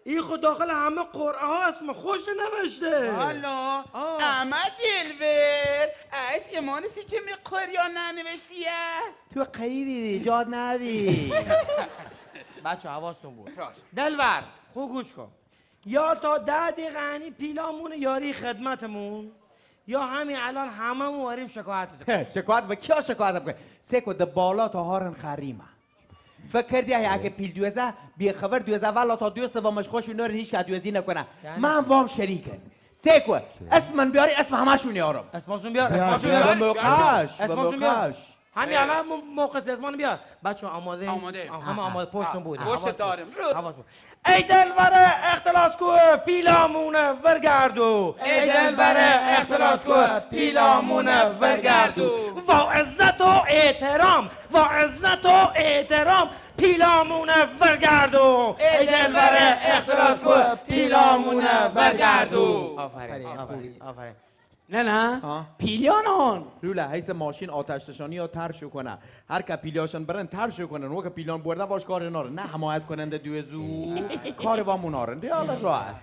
این خود داخل همه قرعه ها اسم خوش نوشته حالا اما دلور از امانسی که می قریا ننوشتیه تو قیبی جاد نبی. بچه حواستون بود دلور خوب گوش کن یا تا 10 دقیقه هنی پیلامون یاری خدمتمون یا همین الان هممون واریم شکایت شکایت و کیا شکایت بکنه سیکو ده بالا تا هارن خریمه فکر کردی اگه پیل دوزه بی خبر دوزه والا تا دوسته و مشخوش و نور هیچ که دوزی نکنه من وام شریکن سیکو اسم من بیاری اسم همشون یارم اسمشون بیار اسمشون بیار همین الان موقع سزمان بیار بچه آماده همه آماده پشتون بود پشت دارم ای دلبر اختلاس کو پیلامون ورگردو ای دلبر اختلاس کو پیلامون ورگردو با عزت و احترام با عزت و احترام پیلامون ورگردو ای دلبر اختلاس کو پیلامون ورگردو آفرین نه پیلیانان روله حیث ماشین آتش نشانی یا ترشو کنه هر که پیلیاشون برن ترشو کنن و که پیلیان برده باش کار ناره نه حمایت کننده دوزو کار با منارن دیالا راحت